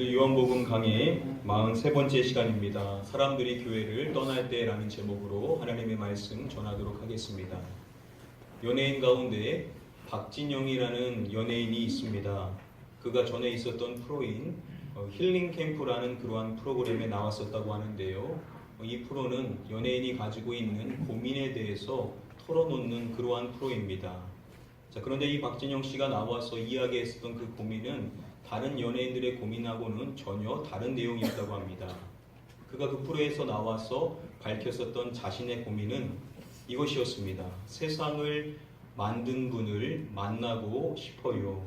오늘 요한복음 강의 43번째 시간입니다. 사람들이 교회를 떠날 때라는 제목으로 하나님의 말씀 전하도록 하겠습니다. 연예인 가운데 박진영이라는 연예인이 있습니다. 그가 전에 있었던 프로인 힐링 캠프라는 그러한 프로그램에 나왔었다고 하는데요. 이 프로는 연예인이 가지고 있는 고민에 대해서 털어놓는 그러한 프로입니다. 자, 그런데 이 박진영 씨가 나와서 이야기했었던 그 고민은 다른 연예인들의 고민하고는 전혀 다른 내용이었다고 합니다. 그가 그 프로에서 나와서 밝혔었던 자신의 고민은 이것이었습니다. 세상을 만든 분을 만나고 싶어요.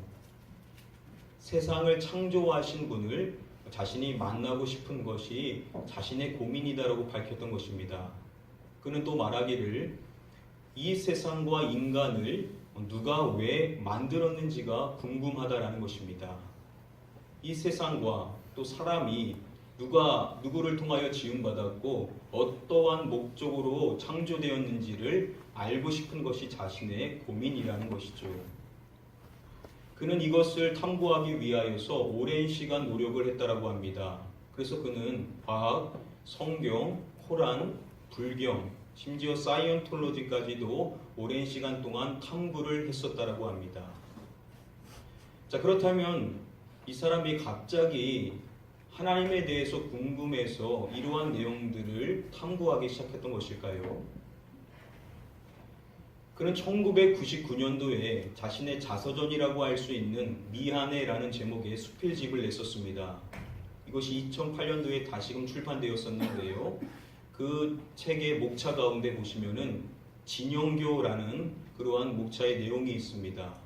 세상을 창조하신 분을 자신이 만나고 싶은 것이 자신의 고민이다라고 밝혔던 것입니다. 그는 또 말하기를 이 세상과 인간을 누가 왜 만들었는지가 궁금하다라는 것입니다. 이 세상과 또 사람이 누구를 통하여 지음받았고 어떠한 목적으로 창조되었는지를 알고 싶은 것이 자신의 고민이라는 것이죠. 그는 이것을 탐구하기 위하여서 오랜 시간 노력을 했다라고 합니다. 그래서 그는 과학, 성경, 코란, 불경, 심지어 사이언톨로지까지도 오랜 시간 동안 탐구를 했었다라고 합니다. 자, 그렇다면 이 사람이 갑자기 하나님에 대해서 궁금해서 이러한 내용들을 탐구하기 시작했던 것일까요? 그는 1999년도에 자신의 자서전이라고 할 수 있는 미안해라는 제목의 수필집을 냈었습니다. 이것이 2008년도에 다시금 출판되었었는데요. 그 책의 목차 가운데 보시면은 진영교라는 그러한 목차의 내용이 있습니다.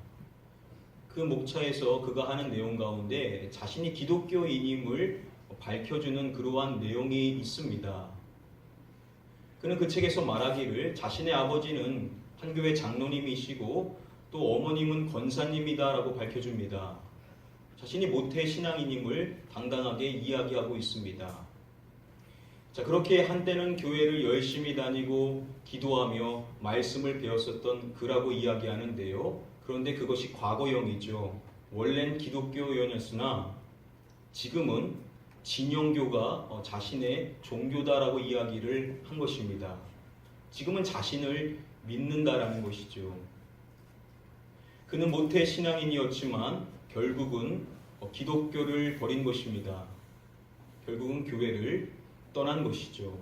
그 목차에서 그가 하는 내용 가운데 자신이 기독교인임을 밝혀주는 그러한 내용이 있습니다. 그는 그 책에서 말하기를 자신의 아버지는 한 교회 장로님이시고 또 어머님은 권사님이다라고 밝혀줍니다. 자신이 모태 신앙인임을 당당하게 이야기하고 있습니다. 자, 그렇게 한때는 교회를 열심히 다니고 기도하며 말씀을 배웠었던 그라고 이야기하는데요. 그런데 그것이 과거형이죠. 원래는 기독교였으나 지금은 진영교가 자신의 종교다라고 이야기를 한 것입니다. 지금은 자신을 믿는다라는 것이죠. 그는 모태 신앙인이었지만 결국은 기독교를 버린 것입니다. 결국은 교회를 떠난 것이죠.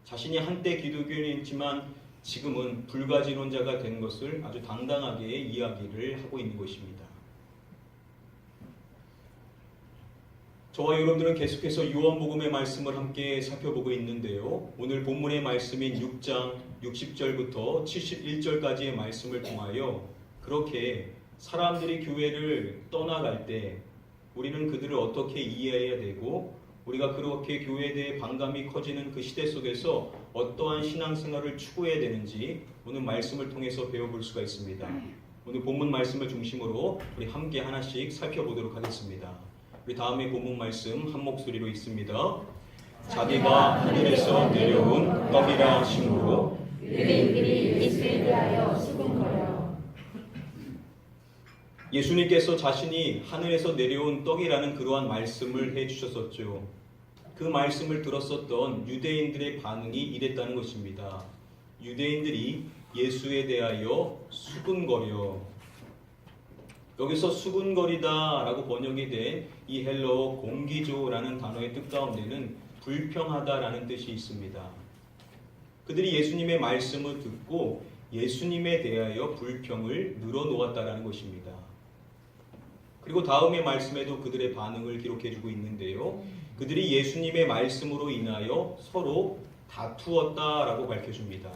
자신이 한때 기독교인이었지만 지금은 불가지론자가 된 것을 아주 당당하게 이야기를 하고 있는 것입니다. 저와 여러분들은 계속해서 요한복음의 말씀을 함께 살펴보고 있는데요. 오늘 본문의 말씀인 6장 60절부터 71절까지의 말씀을 통하여 그렇게 사람들이 교회를 떠나갈 때 우리는 그들을 어떻게 이해해야 되고 우리가 그렇게 교회에 대해 반감이 커지는 그 시대 속에서 어떠한 신앙생활을 추구해야 되는지 오늘 말씀을 통해서 배워볼 수가 있습니다. 오늘 본문 말씀을 중심으로 우리 함께 하나씩 살펴보도록 하겠습니다. 우리 다음에 본문 말씀 한 목소리로 읽습니다. 자기가 하늘에서 내려온 떡이라 하심으로 유대인들이 예수에 대하여 수군거려. 예수님께서 자신이 하늘에서 내려온 떡이라는 그러한 말씀을 해주셨었죠. 그 말씀을 들었었던 유대인들의 반응이 이랬다는 것입니다. 유대인들이 예수에 대하여 수군거려. 여기서 수군거리다 라고 번역이 된 이 헬러어 공기조라는 단어의 뜻 가운데는 불평하다라는 뜻이 있습니다. 그들이 예수님의 말씀을 듣고 예수님에 대하여 불평을 늘어놓았다라는 것입니다. 그리고 다음의 말씀에도 그들의 반응을 기록해주고 있는데요. 그들이 예수님의 말씀으로 인하여 서로 다투었다라고 밝혀줍니다.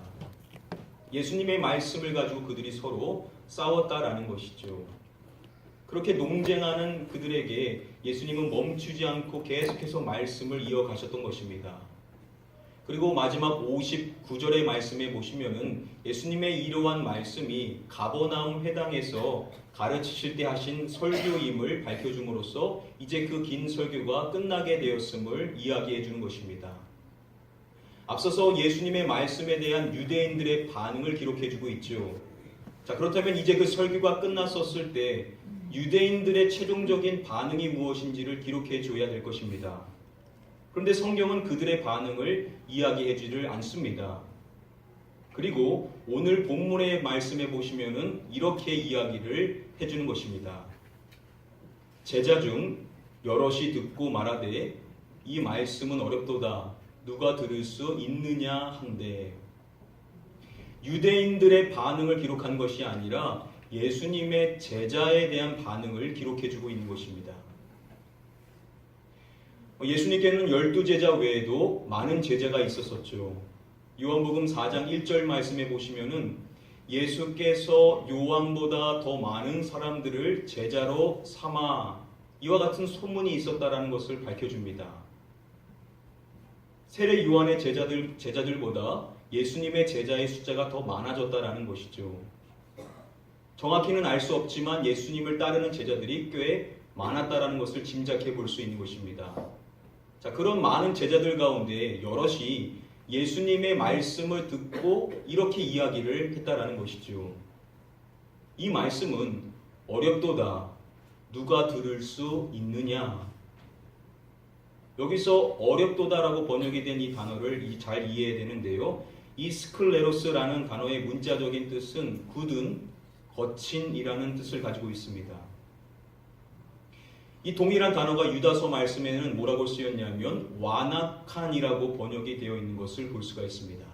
예수님의 말씀을 가지고 그들이 서로 싸웠다라는 것이죠. 그렇게 논쟁하는 그들에게 예수님은 멈추지 않고 계속해서 말씀을 이어가셨던 것입니다. 그리고 마지막 59절의 말씀에 보시면은 예수님의 이러한 말씀이 가버나움 회당에서 가르치실 때 하신 설교임을 밝혀줌으로써 이제 그 긴 설교가 끝나게 되었음을 이야기해 주는 것입니다. 앞서서 예수님의 말씀에 대한 유대인들의 반응을 기록해 주고 있죠. 자, 그렇다면 이제 그 설교가 끝났었을 때 유대인들의 최종적인 반응이 무엇인지를 기록해 줘야 될 것입니다. 그런데 성경은 그들의 반응을 이야기해 주지를 않습니다. 그리고 오늘 본문의 말씀에 보시면은 이렇게 이야기를 해주는 것입니다. 제자 중 여럿이 듣고 말하되 이 말씀은 어렵도다 누가 들을 수 있느냐 한데, 유대인들의 반응을 기록한 것이 아니라 예수님의 제자에 대한 반응을 기록해 주고 있는 것입니다. 예수님께는 12제자 외에도 많은 제자가 있었었죠. 요한복음 4장 1절 말씀에 보시면은 예수께서 요한보다 더 많은 사람들을 제자로 삼아 이와 같은 소문이 있었다라는 것을 밝혀줍니다. 세례 요한의 제자들보다 예수님의 제자의 숫자가 더 많아졌다라는 것이죠. 정확히는 알 수 없지만 예수님을 따르는 제자들이 꽤 많았다라는 것을 짐작해 볼 수 있는 것입니다. 자, 그런 많은 제자들 가운데 여럿이 예수님의 말씀을 듣고 이렇게 이야기를 했다라는 것이죠. 이 말씀은 어렵도다 누가 들을 수 있느냐. 여기서 어렵도다라고 번역이 된 이 단어를 잘 이해해야 되는데요. 이 스클레로스라는 단어의 문자적인 뜻은 굳은, 거친이라는 뜻을 가지고 있습니다. 이 동일한 단어가 유다서 말씀에는 뭐라고 쓰였냐면 완악한이라고 번역이 되어 있는 것을 볼 수가 있습니다.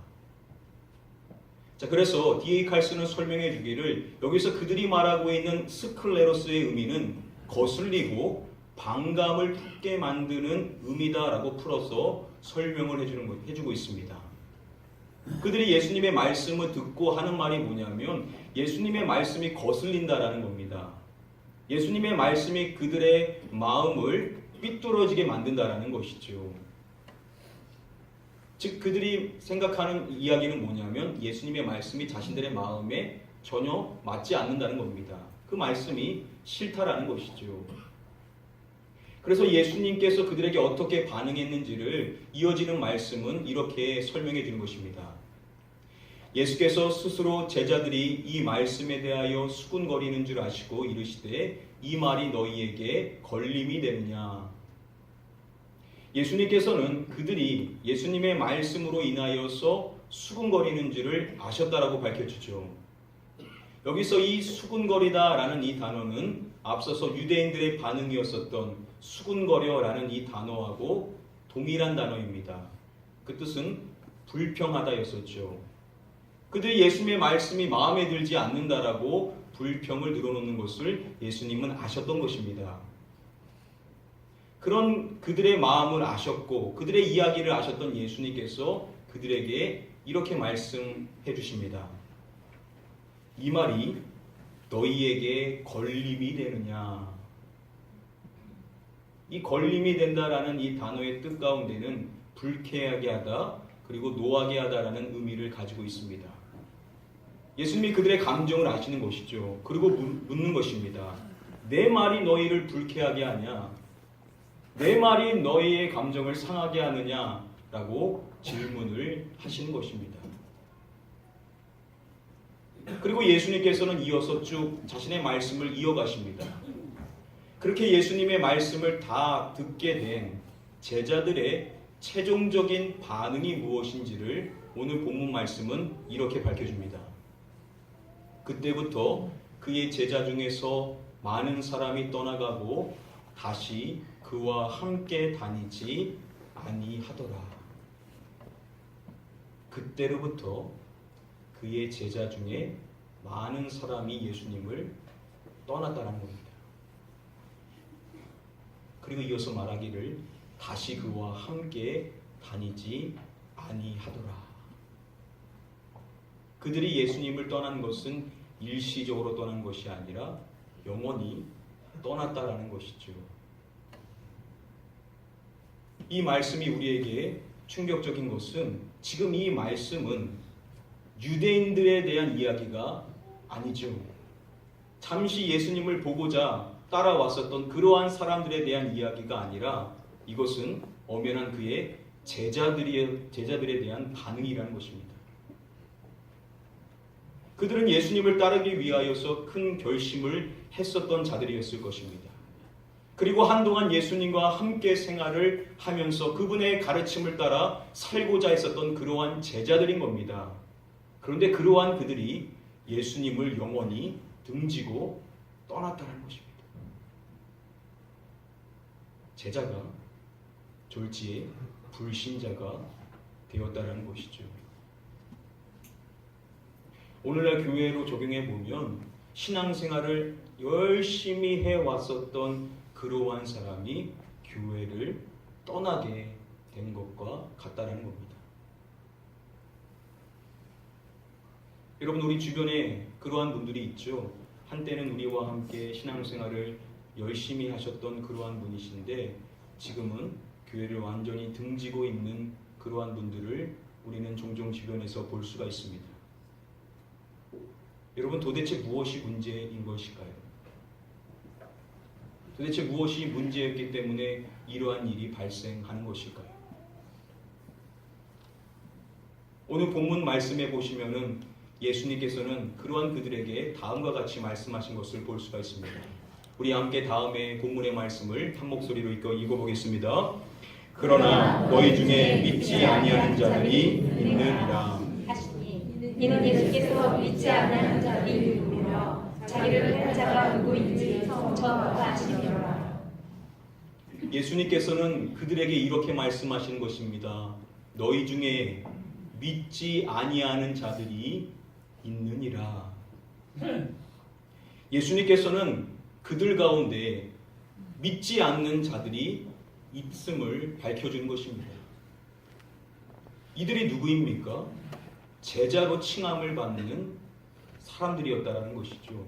자, 그래서 D.A. 칼슨은 설명해 주기를 여기서 그들이 말하고 있는 스클레로스의 의미는 거슬리고 반감을 품게 만드는 의미다라고 풀어서 설명을 해주고 있습니다. 그들이 예수님의 말씀을 듣고 하는 말이 뭐냐면 예수님의 말씀이 거슬린다라는 겁니다. 예수님의 말씀이 그들의 마음을 삐뚤어지게 만든다라는 것이죠. 즉 그들이 생각하는 이야기는 뭐냐면 예수님의 말씀이 자신들의 마음에 전혀 맞지 않는다는 겁니다. 그 말씀이 싫다라는 것이죠. 그래서 예수님께서 그들에게 어떻게 반응했는지를 이어지는 말씀은 이렇게 설명해 주는 것입니다. 예수께서 스스로 제자들이 이 말씀에 대하여 수군거리는 줄 아시고 이르시되 이 말이 너희에게 걸림이 되느냐. 예수님께서는 그들이 예수님의 말씀으로 인하여서 수군거리는 줄을 아셨다라고 밝혀주죠. 여기서 이 수군거리다라는 이 단어는 앞서서 유대인들의 반응이었었던 수군거려라는 이 단어하고 동일한 단어입니다. 그 뜻은 불평하다였었죠. 그들이 예수님의 말씀이 마음에 들지 않는다라고 불평을 늘어놓는 것을 예수님은 아셨던 것입니다. 그런 그들의 마음을 아셨고 그들의 이야기를 아셨던 예수님께서 그들에게 이렇게 말씀해 주십니다. 이 말이 너희에게 걸림이 되느냐. 이 걸림이 된다라는 이 단어의 뜻 가운데는 불쾌하게 하다 그리고 노하게 하다라는 의미를 가지고 있습니다. 예수님이 그들의 감정을 아시는 것이죠. 그리고 묻는 것입니다. 내 말이 너희를 불쾌하게 하냐? 내 말이 너희의 감정을 상하게 하느냐라고 질문을 하시는 것입니다. 그리고 예수님께서는 이어서 쭉 자신의 말씀을 이어가십니다. 그렇게 예수님의 말씀을 다 듣게 된 제자들의 최종적인 반응이 무엇인지를 오늘 본문 말씀은 이렇게 밝혀줍니다. 그때부터 그의 제자 중에서 많은 사람이 떠나가고 다시 그와 함께 다니지 아니하더라. 그때로부터 그의 제자 중에 많은 사람이 예수님을 떠났다는 겁니다. 그리고 이어서 말하기를 다시 그와 함께 다니지 아니하더라. 그들이 예수님을 떠난 것은 일시적으로 떠난 것이 아니라 영원히 떠났다라는 것이죠. 이 말씀이 우리에게 충격적인 것은 지금 이 말씀은 유대인들에 대한 이야기가 아니죠. 잠시 예수님을 보고자 따라왔었던 그러한 사람들에 대한 이야기가 아니라 이것은 엄연한 그의 제자들에 대한 반응이라는 것입니다. 그들은 예수님을 따르기 위하여서 큰 결심을 했었던 자들이었을 것입니다. 그리고 한동안 예수님과 함께 생활을 하면서 그분의 가르침을 따라 살고자 했었던 그러한 제자들인 겁니다. 그런데 그러한 그들이 예수님을 영원히 등지고 떠났다는 것입니다. 제자가 졸지에 불신자가 되었다는 것이죠. 오늘날 교회로 적용해 보면 신앙생활을 열심히 해왔었던 그러한 사람이 교회를 떠나게 된 것과 같다는 겁니다. 여러분, 우리 주변에 그러한 분들이 있죠. 한때는 우리와 함께 신앙생활을 열심히 하셨던 그러한 분이신데 지금은 교회를 완전히 등지고 있는 그러한 분들을 우리는 종종 주변에서 볼 수가 있습니다. 여러분, 도대체 무엇이 문제인 것일까요? 도대체 무엇이 문제였기 때문에 이러한 일이 발생하는 것일까요? 오늘 본문 말씀에 보시면은 예수님께서는 그러한 그들에게 다음과 같이 말씀하신 것을 볼 수가 있습니다. 우리 함께 다음에 본문의 말씀을 한 목소리로 읽어보겠습니다. 그러나 너희 중에 믿지 아니하는 자들이 있느니라. 이는 예수께서 믿지 않는 자들이 누구며 자기를 할 자가 누구인지 처음부터 아시니라. 예수님께서는 그들에게 이렇게 말씀하시는 것입니다. 너희 중에 믿지 아니하는 자들이 있느니라. 예수님께서는 그들 가운데 믿지 않는 자들이 있음을 밝혀주는 것입니다. 이들이 누구입니까? 제자로 칭함을 받는 사람들이었다라는 것이죠.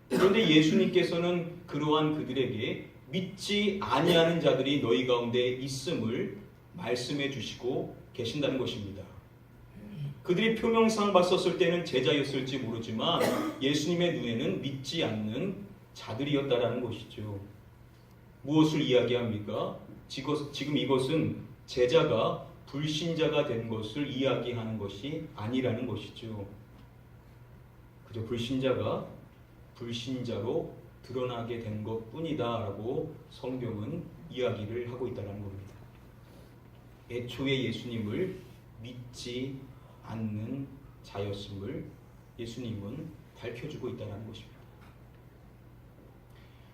그런데 예수님께서는 그러한 그들에게 믿지 아니하는 자들이 너희 가운데 있음을 말씀해 주시고 계신다는 것입니다. 그들이 표면상 봤었을 때는 제자였을지 모르지만 예수님의 눈에는 믿지 않는 자들이었다라는 것이죠. 무엇을 이야기합니까? 지금 이것은 제자가 불신자가 된 것을 이야기하는 것이 아니라는 것이죠. 그저 불신자가 불신자로 드러나게 된 것뿐이다라고 성경은 이야기를 하고 있다는 겁니다. 애초에 예수님을 믿지 않는 자였음을 예수님은 밝혀주고 있다는 것입니다.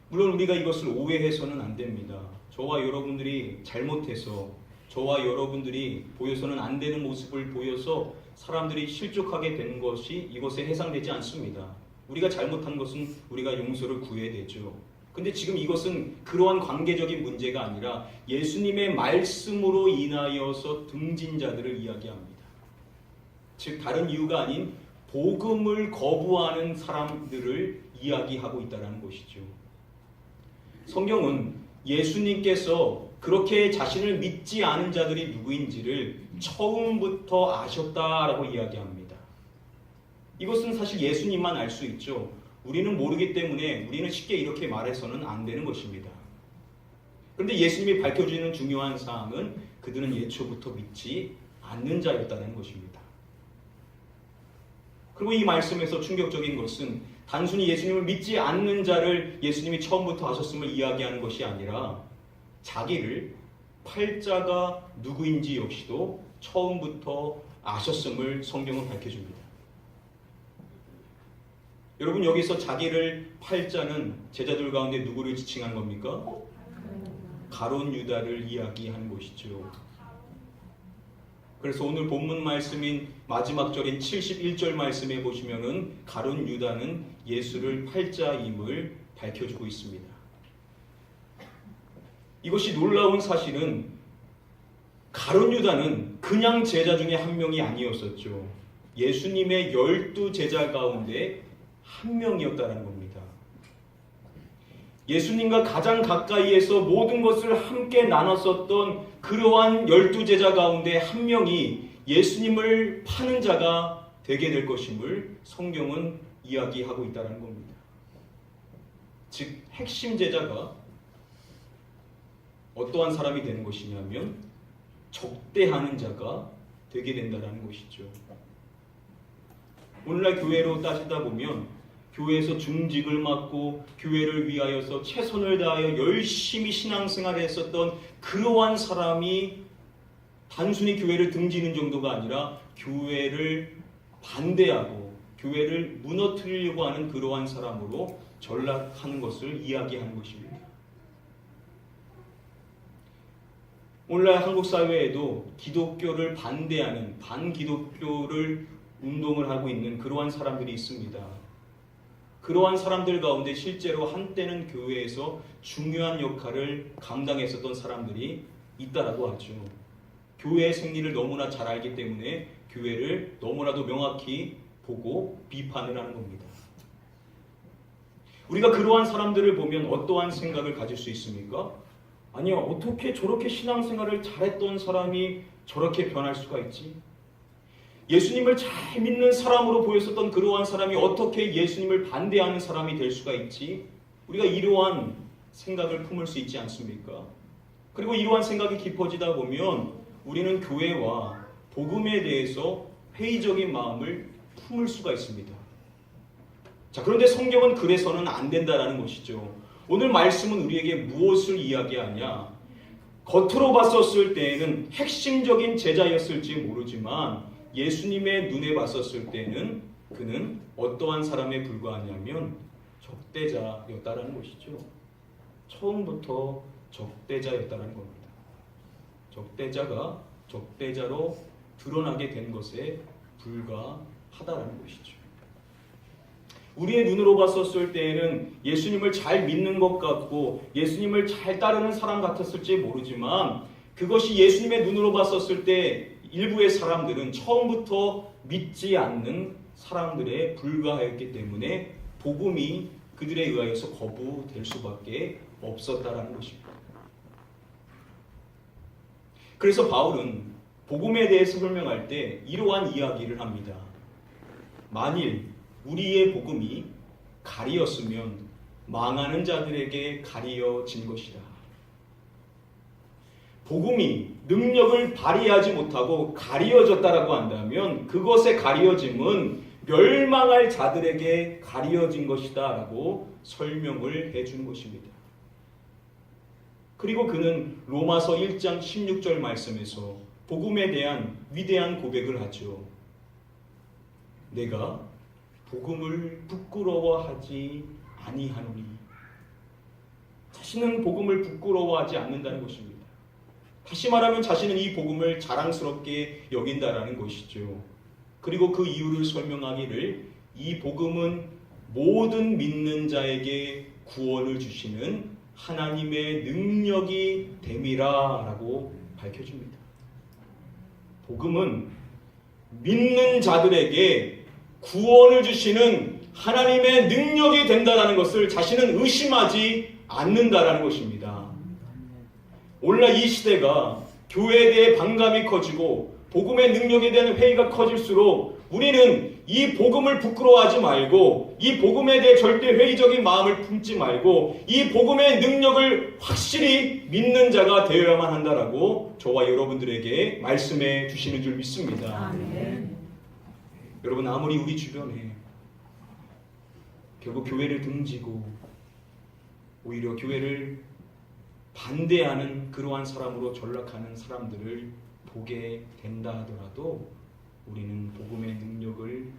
물론 우리가 이것을 오해해서는 안 됩니다. 저와 여러분들이 잘못해서 저와 여러분들이 보여서는 안 되는 모습을 보여서 사람들이 실족하게 된 것이 이것에 해당되지 않습니다. 우리가 잘못한 것은 우리가 용서를 구해야 되죠. 근데 지금 이것은 그러한 관계적인 문제가 아니라 예수님의 말씀으로 인하여서 등진 자들을 이야기합니다. 즉 다른 이유가 아닌 복음을 거부하는 사람들을 이야기하고 있다는 것이죠. 성경은 예수님께서 그렇게 자신을 믿지 않은 자들이 누구인지를 처음부터 아셨다라고 이야기합니다. 이것은 사실 예수님만 알 수 있죠. 우리는 모르기 때문에 우리는 쉽게 이렇게 말해서는 안 되는 것입니다. 그런데 예수님이 밝혀주는 중요한 사항은 그들은 예초부터 믿지 않는 자였다는 것입니다. 그리고 이 말씀에서 충격적인 것은 단순히 예수님을 믿지 않는 자를 예수님이 처음부터 아셨음을 이야기하는 것이 아니라 자기를 팔자가 누구인지 역시도 처음부터 아셨음을 성경은 밝혀줍니다. 여러분, 여기서 자기를 팔자는 제자들 가운데 누구를 지칭한 겁니까? 가룟 유다를 이야기한 것이죠. 그래서 오늘 본문 말씀인 마지막 절인 71절 말씀에 보시면은 가룟 유다는 예수를 팔자임을 밝혀주고 있습니다. 이것이 놀라운 사실은 가룟 유다는 그냥 제자 중에 한 명이 아니었었죠. 예수님의 12제자 가운데 한 명이었다는 겁니다. 예수님과 가장 가까이에서 모든 것을 함께 나눴었던 그러한 12제자 가운데 한 명이 예수님을 파는 자가 되게 될 것임을 성경은 이야기하고 있다는 겁니다. 즉 핵심 제자가 어떠한 사람이 되는 것이냐면 적대하는 자가 되게 된다는 것이죠. 오늘날 교회로 따지다 보면 교회에서 중직을 맡고 교회를 위하여서 최선을 다하여 열심히 신앙생활을 했었던 그러한 사람이 단순히 교회를 등지는 정도가 아니라 교회를 반대하고 교회를 무너뜨리려고 하는 그러한 사람으로 전락하는 것을 이야기하는 것입니다. 오늘날 한국 사회에도 기독교를 반대하는 반기독교를 운동을 하고 있는 그러한 사람들이 있습니다. 그러한 사람들 가운데 실제로 한때는 교회에서 중요한 역할을 감당했었던 사람들이 있다라고 하죠. 교회의 생리를 너무나 잘 알기 때문에 교회를 너무나도 명확히 보고 비판을 하는 겁니다. 우리가 그러한 사람들을 보면 어떠한 생각을 가질 수 있습니까? 아니요, 어떻게 저렇게 신앙생활을 잘했던 사람이 저렇게 변할 수가 있지? 예수님을 잘 믿는 사람으로 보였었던 그러한 사람이 어떻게 예수님을 반대하는 사람이 될 수가 있지? 우리가 이러한 생각을 품을 수 있지 않습니까? 그리고 이러한 생각이 깊어지다 보면 우리는 교회와 복음에 대해서 회의적인 마음을 품을 수가 있습니다. 자, 그런데 성경은 그래서는 안 된다라는 것이죠. 오늘 말씀은 우리에게 무엇을 이야기하냐? 겉으로 봤었을 때에는 핵심적인 제자였을지 모르지만 예수님의 눈에 봤었을 때는 그는 어떠한 사람에 불과하냐면 적대자였다라는 것이죠. 처음부터 적대자였다라는 겁니다. 적대자가 적대자로 드러나게 된 것에 불과하다라는 것이죠. 우리의 눈으로 봤었을 때에는 예수님을 잘 믿는 것 같고 예수님을 잘 따르는 사람 같았을지 모르지만 그것이 예수님의 눈으로 봤었을 때 일부의 사람들은 처음부터 믿지 않는 사람들에 불과하였기 때문에 복음이 그들에 의하여서 거부될 수밖에 없었다라는 것입니다. 그래서 바울은 복음에 대해서 설명할 때 이러한 이야기를 합니다. 만일 우리의 복음이 가리었으면 망하는 자들에게 가리어진 것이다. 복음이 능력을 발휘하지 못하고 가리어졌다라고 한다면 그것의 가리어짐은 멸망할 자들에게 가리어진 것이다 라고 설명을 해준 것입니다. 그리고 그는 로마서 1장 16절 말씀에서 복음에 대한 위대한 고백을 하죠. 내가 복음을 부끄러워하지 아니하노니. 자신은 복음을 부끄러워하지 않는다는 것입니다. 다시 말하면 자신은 이 복음을 자랑스럽게 여긴다라는 것이죠. 그리고 그 이유를 설명하기를 이 복음은 모든 믿는 자에게 구원을 주시는 하나님의 능력이 됨이라 라고 밝혀줍니다. 복음은 믿는 자들에게 구원을 주시는 하나님의 능력이 된다는 것을 자신은 의심하지 않는다라는 것입니다. 오늘날 이 시대가 교회에 대해 반감이 커지고 복음의 능력에 대한 회의가 커질수록 우리는 이 복음을 부끄러워하지 말고 이 복음에 대해 절대 회의적인 마음을 품지 말고 이 복음의 능력을 확실히 믿는 자가 되어야만 한다라고 저와 여러분들에게 말씀해 주시는 줄 믿습니다. 아멘. 여러분, 아무리 우리 주변에 결국 교회를 등지고 오히려 교회를 반대하는 그러한 사람으로 전락하는 사람들을 보게 된다 하더라도 우리는 복음의 능력을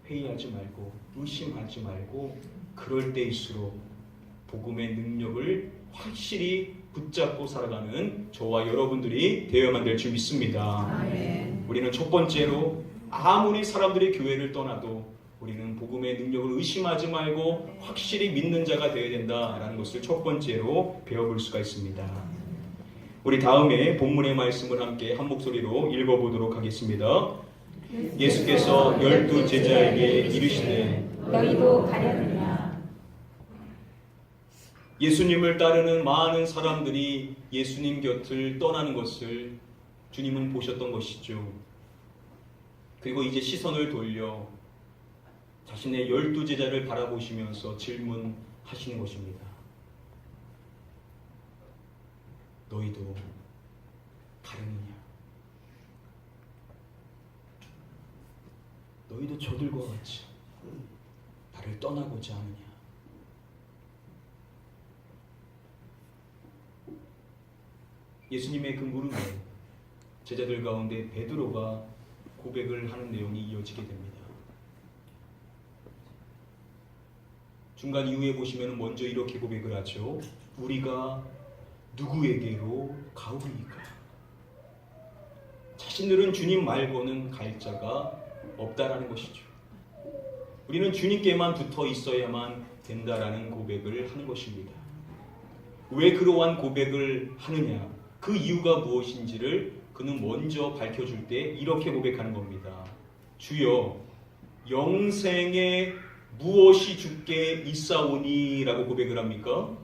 회의하지 말고 의심하지 말고 그럴 때일수록 복음의 능력을 확실히 붙잡고 살아가는 저와 여러분들이 되어야만 될 줄 믿습니다. 아멘. 우리는 첫 번째로 아무리 사람들이 교회를 떠나도 우리는 복음의 능력을 의심하지 말고 확실히 믿는 자가 되어야 된다라는 것을 첫 번째로 배워볼 수가 있습니다. 우리 다음에 본문의 말씀을 함께 한 목소리로 읽어보도록 하겠습니다. 예수께서 12 제자에게 이르시되 너희도 가려느냐. 예수님을 따르는 많은 사람들이 예수님 곁을 떠나는 것을 주님은 보셨던 것이죠. 그리고 이제 시선을 돌려 자신의 12 제자를 바라보시면서 질문하시는 것입니다. 너희도 가려느냐? 너희도 저들과 같이 나를 떠나고자 하느냐? 예수님의 그 물음에 제자들 가운데 베드로가 고백을 하는 내용이 이어지게 됩니다. 중간 이후에 보시면 먼저 이렇게 고백을 하죠. 우리가 누구에게로 가오리이까? 자신들은 주님 말고는 갈 자가 없다라는 것이죠. 우리는 주님께만 붙어 있어야만 된다라는 고백을 하는 것입니다. 왜 그러한 고백을 하느냐? 그 이유가 무엇인지를 그는 먼저 밝혀줄 때 이렇게 고백하는 겁니다. 주여, 영생에 무엇이 주께 있사오니? 라고 고백을 합니까?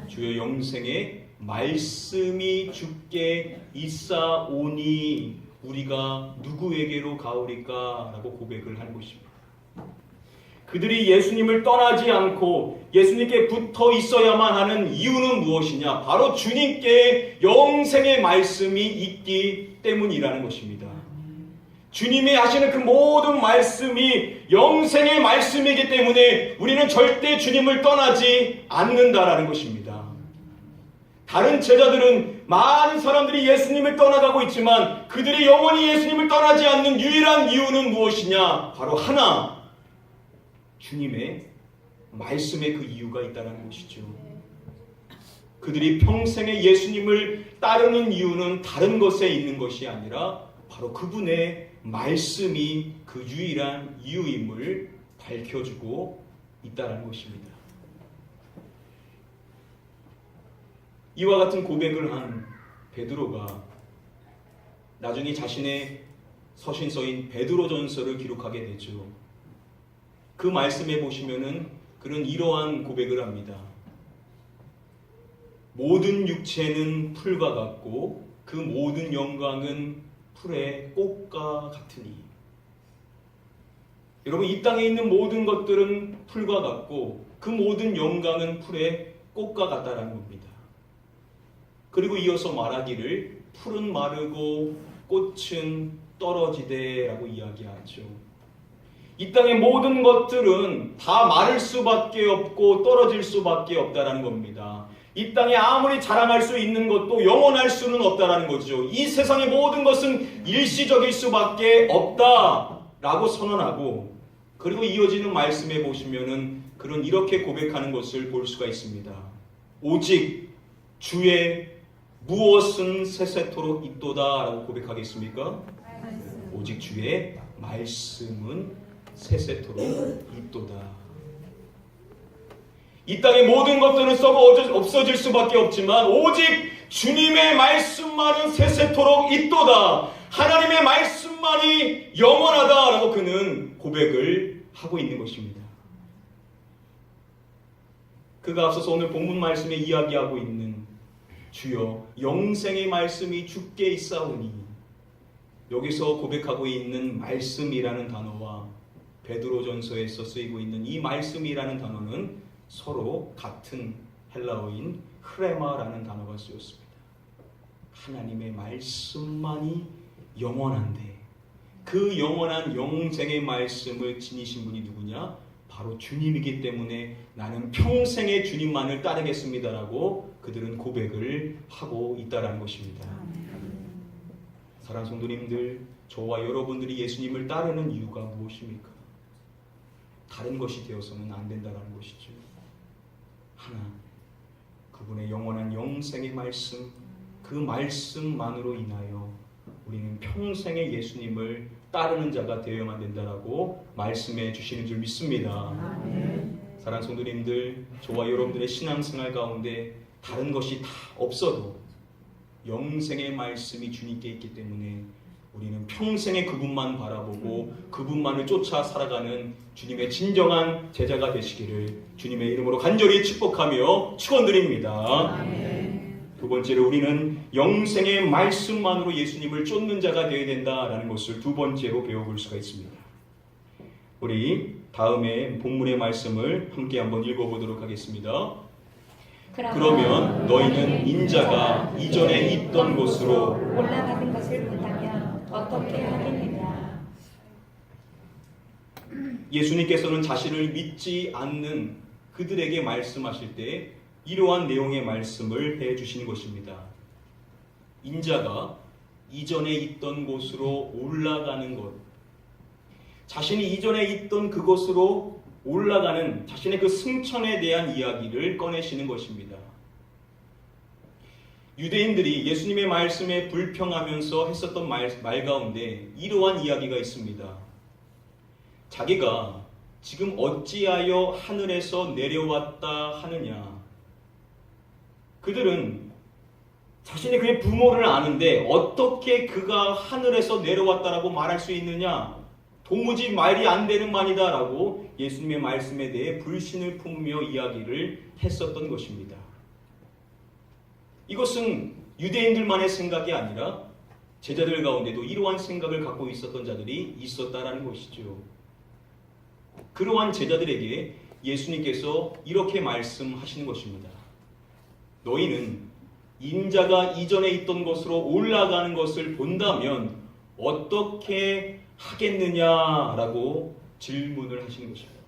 주여, 영생에 말씀이 주께 있사오니 우리가 누구에게로 가오리까? 라고 고백을 하는 것입니다. 그들이 예수님을 떠나지 않고 예수님께 붙어 있어야만 하는 이유는 무엇이냐? 바로 주님께 영생의 말씀이 있기 때문이라는 것입니다. 주님이 하시는 그 모든 말씀이 영생의 말씀이기 때문에 우리는 절대 주님을 떠나지 않는다라는 것입니다. 다른 제자들은 많은 사람들이 예수님을 떠나가고 있지만 그들이 영원히 예수님을 떠나지 않는 유일한 이유는 무엇이냐? 바로 하나, 주님의 말씀에 그 이유가 있다는 것이죠. 그들이 평생에 예수님을 따르는 이유는 다른 것에 있는 것이 아니라 바로 그분의 말씀이 그 유일한 이유임을 밝혀주고 있다는 것입니다. 이와 같은 고백을 한 베드로가 나중에 자신의 서신서인 베드로전서를 기록하게 되죠. 그 말씀에 보시면은 그는 이러한 고백을 합니다. 모든 육체는 풀과 같고 그 모든 영광은 풀의 꽃과 같으니. 여러분, 이 땅에 있는 모든 것들은 풀과 같고 그 모든 영광은 풀의 꽃과 같다라는 겁니다. 그리고 이어서 말하기를 풀은 마르고 꽃은 떨어지되라고 이야기하죠. 이 땅의 모든 것들은 다 마를 수밖에 없고 떨어질 수밖에 없다라는 겁니다. 이 땅에 아무리 자랑할 수 있는 것도 영원할 수는 없다라는 거죠. 이 세상의 모든 것은 일시적일 수밖에 없다라고 선언하고, 그리고 이어지는 말씀에 보시면은 그런 이렇게 고백하는 것을 볼 수가 있습니다. 오직 주의 무엇은 세세토록 있도다 라고 고백하겠습니까? 오직 주의 말씀은 세세토록 있도다. 이 땅의 모든 것들은 썩어 없어질 수밖에 없지만 오직 주님의 말씀만은 세세토록 있도다. 하나님의 말씀만이 영원하다라고 그는 고백을 하고 있는 것입니다. 그가 앞서서 오늘 본문 말씀에 이야기하고 있는 주여 영생의 말씀이 주께 있사오니, 여기서 고백하고 있는 말씀이라는 단어와 베드로전서에서 쓰이고 있는 이 말씀이라는 단어는 서로 같은 헬라어인 흐레마라는 단어가 쓰였습니다. 하나님의 말씀만이 영원한데 그 영원한 영생의 말씀을 지니신 분이 누구냐? 바로 주님이기 때문에 나는 평생의 주님만을 따르겠습니다라고 그들은 고백을 하고 있다라는 것입니다. 사랑하는 성도님들, 저와 여러분들이 예수님을 따르는 이유가 무엇입니까? 다른 것이 되어서는 안 된다는 것이죠. 하나, 그분의 영원한 영생의 말씀, 그 말씀만으로 인하여 우리는 평생의 예수님을 따르는 자가 되어야만 된다라고 말씀해 주시는 줄 믿습니다. 사랑하는 성도님들, 저와 여러분들의 신앙생활 가운데 다른 것이 다 없어도 영생의 말씀이 주님께 있기 때문에 우리는 평생에 그분만 바라보고 그분만을 쫓아 살아가는 주님의 진정한 제자가 되시기를 주님의 이름으로 간절히 축복하며 축원드립니다. 두 번째로 우리는 영생의 말씀만으로 예수님을 쫓는 자가 되어야 된다라는 것을 두 번째로 배워볼 수가 있습니다. 우리 다음에 본문의 말씀을 함께 한번 읽어보도록 하겠습니다. 그러면 너희는 인자가 이전에 있던 곳으로 올라가는 것을 본다면 어떻게 하겠느냐? 예수님께서는 자신을 믿지 않는 그들에게 말씀하실 때 이러한 내용의 말씀을 해주시는 것입니다. 인자가 이전에 있던 곳으로 올라가는 것, 자신이 이전에 있던 그곳으로 올라가는 자신의 그 승천에 대한 이야기를 꺼내시는 것입니다. 유대인들이 예수님의 말씀에 불평하면서 했었던 말 가운데 이러한 이야기가 있습니다. 자기가 지금 어찌하여 하늘에서 내려왔다 하느냐. 그들은 자신이 그의 부모를 아는데 어떻게 그가 하늘에서 내려왔다라고 말할 수 있느냐? 도무지 말이 안 되는 말이다 라고 예수님의 말씀에 대해 불신을 품으며 이야기를 했었던 것입니다. 이것은 유대인들만의 생각이 아니라 제자들 가운데도 이러한 생각을 갖고 있었던 자들이 있었다라는 것이죠. 그러한 제자들에게 예수님께서 이렇게 말씀하시는 것입니다. 너희는 인자가 이전에 있던 곳으로 올라가는 것을 본다면 어떻게 하겠느냐라고 질문을 하시는 것입니다.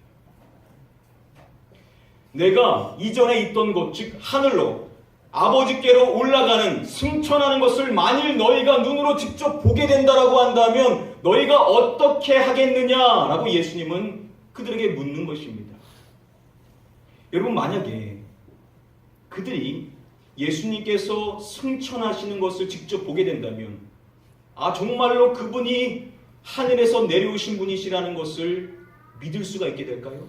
내가 이전에 있던 곳, 즉 하늘로 아버지께로 올라가는 승천하는 것을 만일 너희가 눈으로 직접 보게 된다라고 한다면 너희가 어떻게 하겠느냐라고 예수님은 그들에게 묻는 것입니다. 여러분, 만약에 그들이 예수님께서 승천하시는 것을 직접 보게 된다면 정말로 그분이 하늘에서 내려오신 분이시라는 것을 믿을 수가 있게 될까요?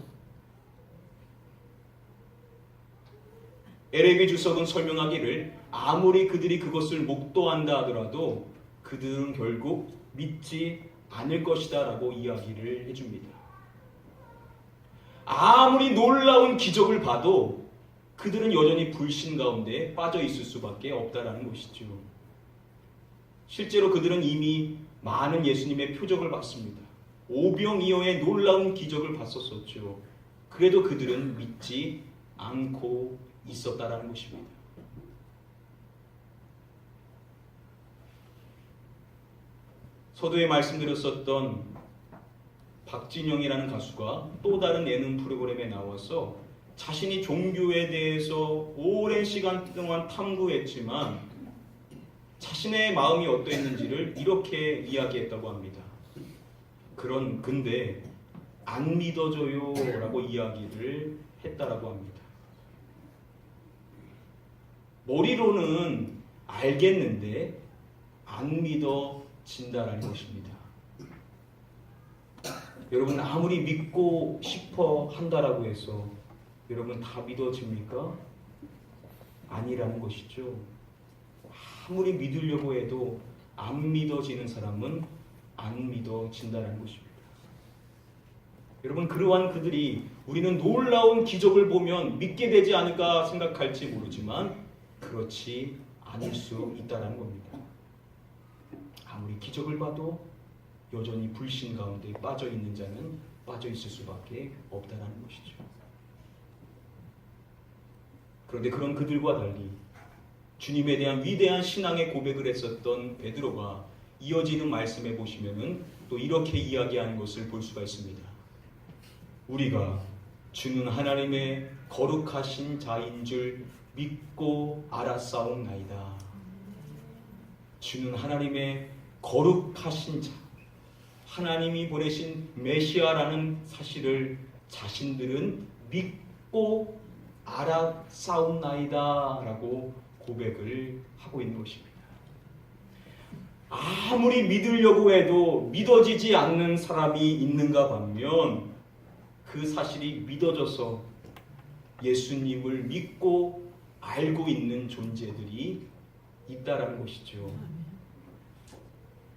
LAB 주석은 설명하기를 아무리 그들이 그것을 목도한다 하더라도 그들은 결국 믿지 않을 것이다 라고 이야기를 해줍니다. 아무리 놀라운 기적을 봐도 그들은 여전히 불신 가운데 빠져 있을 수밖에 없다라는 것이죠. 실제로 그들은 이미 많은 예수님의 표적을 봤습니다. 오병이어의 놀라운 기적을 봤었죠. 그래도 그들은 믿지 않고 있었다라는 것입니다. 서두에 말씀드렸었던 박진영이라는 가수가 또 다른 예능 프로그램에 나와서 자신이 종교에 대해서 오랜 시간 동안 탐구했지만 자신의 마음이 어떠했는지를 이렇게 이야기했다고 합니다. 근데 안 믿어져요 라고 이야기를 했다라고 합니다. 머리로는 알겠는데 안 믿어진다라는 것입니다. 여러분, 아무리 믿고 싶어 한다라고 해서 여러분 다 믿어집니까? 아니라는 것이죠. 아무리 믿으려고 해도 안 믿어지는 사람은 안 믿어진다는 것입니다. 여러분, 그러한 그들이 우리는 놀라운 기적을 보면 믿게 되지 않을까 생각할지 모르지만 그렇지 않을 수 있다는 겁니다. 아무리 기적을 봐도 여전히 불신 가운데 빠져 있는 자는 빠져 있을 수밖에 없다는 것이죠. 그런데 그런 그들과 달리 주님에 대한 위대한 신앙의 고백을 했었던 베드로가 이어지는 말씀에 보시면은 또 이렇게 이야기하는 것을 볼 수가 있습니다. 우리가 주는 하나님의 거룩하신 자인 줄 믿고 알았사옵나이다. 주는 하나님의 거룩하신 자, 하나님이 보내신 메시아라는 사실을 자신들은 믿고 알았사옵나이다 라고 고백을 하고 있는 것입니다. 아무리 믿으려고 해도 믿어지지 않는 사람이 있는가 반면 그 사실이 믿어져서 예수님을 믿고 알고 있는 존재들이 있다라는 것이죠.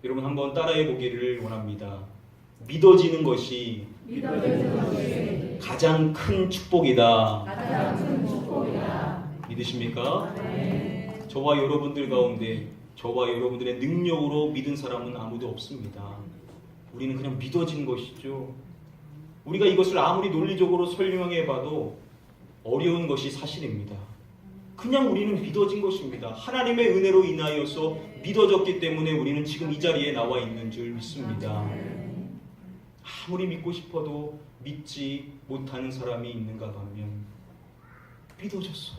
여러분, 한번 따라해 보기를 원합니다. 믿어지는 것이 가장 큰 축복이다. 믿으십니까? 저와 여러분들 가운데 저와 여러분들의 능력으로 믿은 사람은 아무도 없습니다. 우리는 그냥 믿어진 것이죠. 우리가 이것을 아무리 논리적으로 설명해봐도 어려운 것이 사실입니다. 그냥 우리는 믿어진 것입니다. 하나님의 은혜로 인하여서 믿어졌기 때문에 우리는 지금 이 자리에 나와 있는 줄 믿습니다. 아무리 믿고 싶어도 믿지 못하는 사람이 있는가 하면 믿어졌어.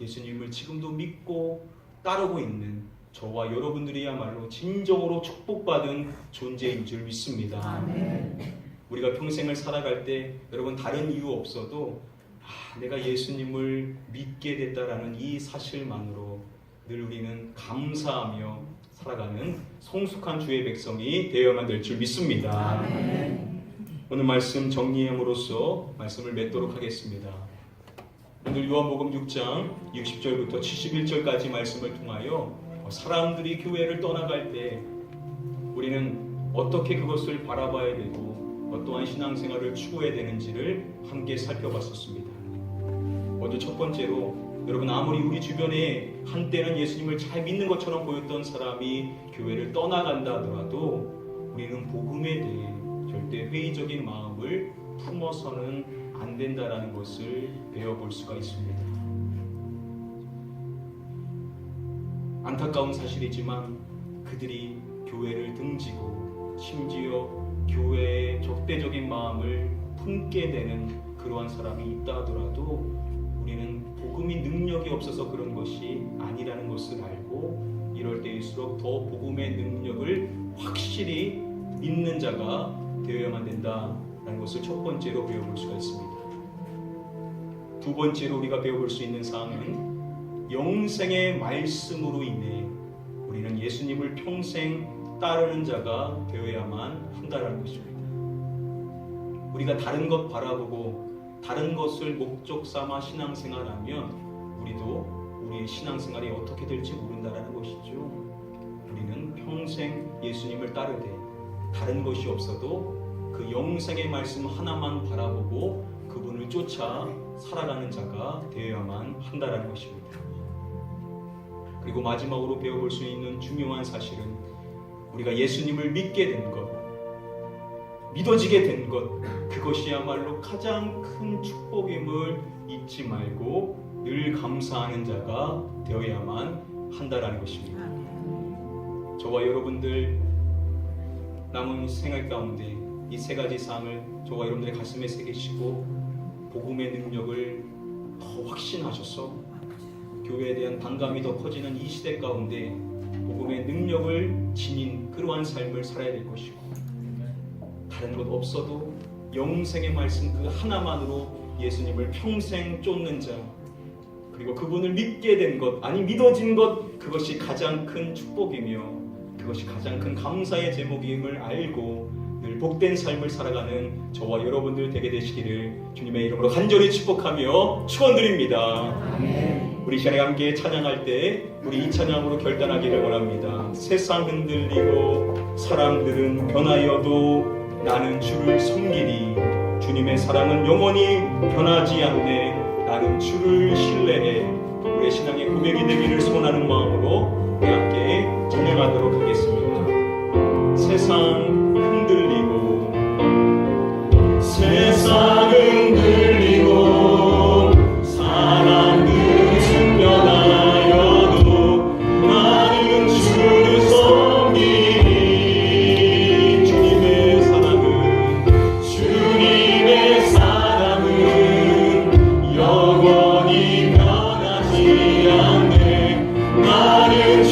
예수님을 지금도 믿고 따르고 있는 저와 여러분들이야말로 진정으로 축복받은 존재인 줄 믿습니다. 아멘. 우리가 평생을 살아갈 때 여러분 다른 이유 없어도 내가 예수님을 믿게 됐다라는 이 사실만으로 늘 우리는 감사하며 살아가는 성숙한 주의 백성이 되어야만 될 줄 믿습니다. 아멘. 오늘 말씀 정리함으로써 말씀을 맺도록 하겠습니다. 오늘 요한복음 6장 60절부터 71절까지 말씀을 통하여 사람들이 교회를 떠나갈 때 우리는 어떻게 그것을 바라봐야 되고 어떠한 신앙생활을 추구해야 되는지를 함께 살펴봤었습니다. 먼저 첫 번째로 여러분, 아무리 우리 주변에 한때는 예수님을 잘 믿는 것처럼 보였던 사람이 교회를 떠나간다 하더라도 우리는 복음에 대해 절대 회의적인 마음을 품어서는 안 된다라는 것을 배워볼 수가 있습니다. 안타까운 사실이지만 그들이 교회를 등지고 심지어 교회에 적대적인 마음을 품게 되는 그러한 사람이 있다 하더라도 우리는 복음이 능력이 없어서 그런 것이 아니라는 것을 알고 이럴 때일수록 더 복음의 능력을 확실히 믿는 자가 되어야만 된다라는 것을 첫 번째로 배워볼 수가 있습니다. 두 번째로 우리가 배워볼 수 있는 사항은 영생의 말씀으로 인해 우리는 예수님을 평생 따르는 자가 되어야만 한다는 것입니다. 우리가 다른 것 바라보고 다른 것을 목적 삼아 신앙생활하면 우리도 우리의 신앙생활이 어떻게 될지 모른다는 것이죠. 우리는 평생 예수님을 따르되 다른 것이 없어도 그 영생의 말씀 하나만 바라보고 그분을 쫓아 살아가는 자가 되어야만 한다는 것입니다. 그리고 마지막으로 배워볼 수 있는 중요한 사실은 우리가 예수님을 믿게 된 것, 믿어지게 된 것, 그것이야말로 가장 큰 축복임을 잊지 말고 늘 감사하는 자가 되어야만 한다는 것입니다. 저와 여러분들 남은 생활 가운데 이 세 가지 사항을 저와 여러분들의 가슴에 새기시고 복음의 능력을 더 확신하셔서 교회에 대한 반감이 더 커지는 이 시대 가운데 복음의 능력을 지닌 그러한 삶을 살아야 될 것이고 다른 것 없어도 영생의 말씀 그 하나만으로 예수님을 평생 쫓는 자, 그리고 그분을 믿게 된 것, 아니 믿어진 것, 그것이 가장 큰 축복이며 그것이 가장 큰 감사의 제목임을 알고 늘 복된 삶을 살아가는 저와 여러분들 되게 되시기를 주님의 이름으로 간절히 축복하며 축원드립니다. 아멘. 우리 시간에 함께 찬양할 때 우리 이 찬양으로 결단하기를 원합니다. 세상 흔들리고 사람들은 변하여도 나는 주를 섬기니 주님의 사랑은 영원히 변하지 않네. 나는 주를 신뢰해. 우리의 신앙의 고백이 되기를 소원하는 마음으로 우리 함께 찬양하도록 하겠습니다. 세상 흔들리고 세상 흔들리고 사람들은 변하여도 나는 주를 섬기니 주님의 사랑은 영원히 변하지 않네. 나는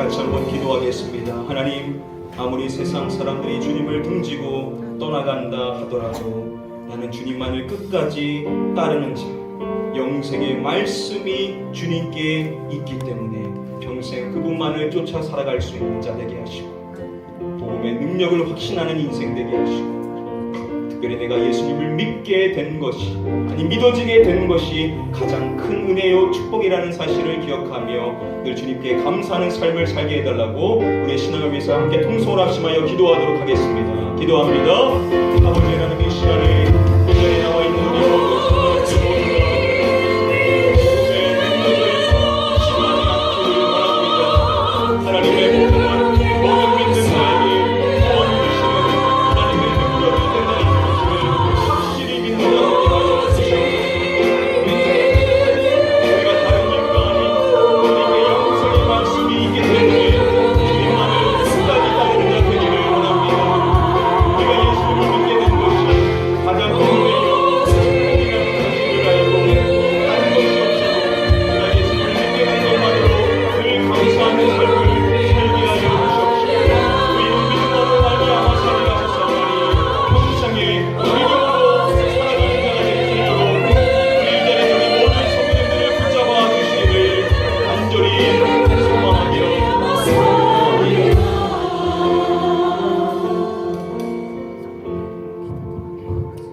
같이 한번 기도하겠습니다. 하나님, 아무리 세상 사람들이 주님을 등지고 떠나간다 하더라도 나는 주님만을 끝까지 따르는 자, 영생의 말씀이 주님께 있기 때문에 평생 그분만을 쫓아 살아갈 수 있는 자 되게 하시고, 복음의 능력을 확신하는 인생 되게 하시고, 특별히 내가 예수님을 믿게 된 것이, 아니 믿어지게 된 것이 가장 큰 은혜요 축복이라는 사실을 기억하며 늘 주님께 감사하는 삶을 살게 해달라고 우리의 신앙을 위해서 함께 통성을 합심하여 기도하도록 하겠습니다. 기도합니다. 아버지 하나님, 이 시간에 이 자리에 나와 있는 우리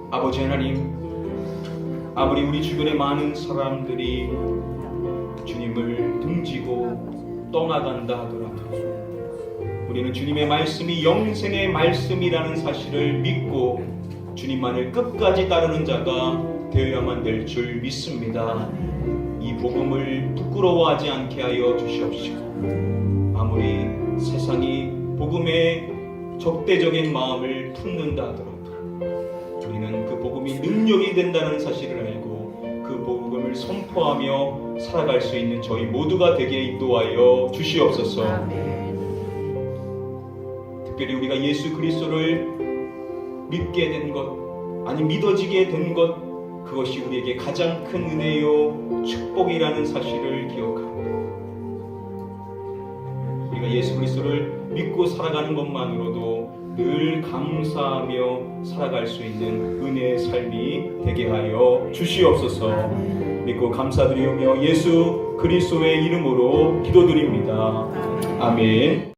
아버지 하나님, 아무리 우리 주변의 많은 사람들이 주님을 등지고 떠나간다 하더라도 우리는 주님의 말씀이 영생의 말씀이라는 사실을 믿고 주님만을 끝까지 따르는 자가 되어야만 될 줄 믿습니다. 이 복음을 부끄러워하지 않게 하여 주시옵시고, 아무리 세상이 복음에 적대적인 마음을 품는다 하더라도 우리는 그 복음이 능력이 된다는 사실을 알고 그 복음을 선포하며 살아갈 수 있는 저희 모두가 되게 인도하여 주시옵소서. 특별히 우리가 예수 그리스도를 믿게 된 것, 아니 믿어지게 된 것, 그것이 우리에게 가장 큰 은혜요 축복이라는 사실을 기억합니다. 우리가 예수 그리스도를 믿고 살아가는 것만으로도 늘 감사하며 살아갈 수 있는 은혜의 삶이 되게 하여 주시옵소서. 믿고 감사드리오며 예수 그리스도의 이름으로 기도드립니다. 아멘.